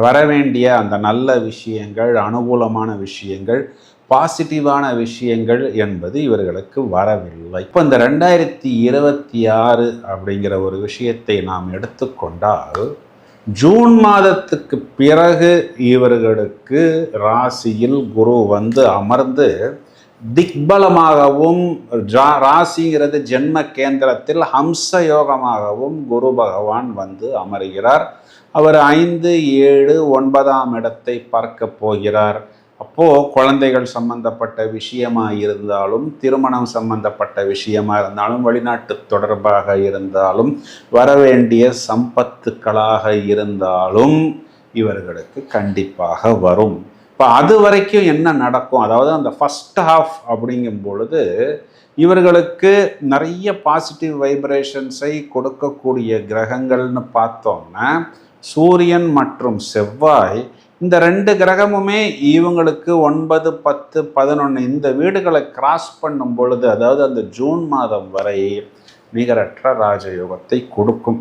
வரவேண்டிய அந்த நல்ல விஷயங்கள், அனுகூலமான விஷயங்கள், பாசிட்டிவான விஷயங்கள் என்பது இவர்களுக்கு வரவில்லை. இப்போ இந்த 2026 அப்படிங்கிற ஒரு விஷயத்தை நாம் எடுத்துக்கொண்டால், ஜூன் மாதத்துக்கு பிறகு இவர்களுக்கு ராசியில் குரு வந்து அமர்ந்து திக்பலமாகவும், ராசிங்கிறது ஜென்ம கேந்திரத்தில் ஹம்ச யோகமாகவும் குரு பகவான் வந்து அமர்கிறார். அவர் 5, 7, 9ஆம் இடத்தை பார்க்க போகிறார். அப்போது குழந்தைகள் சம்பந்தப்பட்ட விஷயமாக இருந்தாலும், திருமணம் சம்பந்தப்பட்ட விஷயமாக இருந்தாலும், வெளிநாட்டு தொடர்பாக இருந்தாலும், வரவேண்டிய சம்பத்துக்களாக இருந்தாலும் இவர்களுக்கு கண்டிப்பாக வரும். இப்போ அது வரைக்கும் என்ன நடக்கும், அதாவது அந்த ஃபஸ்ட் ஹாஃப் அப்படிங்கும் பொழுது இவர்களுக்கு நிறைய பாசிட்டிவ் வைப்ரேஷன்ஸை கொடுக்கக்கூடிய கிரகங்கள்னு பார்த்தோம்னா சூரியன் மற்றும் செவ்வாய், இந்த 2 கிரகமுமே இவங்களுக்கு 9, 10, 11 இந்த வீடுகளை கிராஸ் பண்ணும் பொழுது, அதாவது அந்த ஜூன் மாதம் வரை நிகரற்ற ராஜயோகத்தை கொடுக்கும்.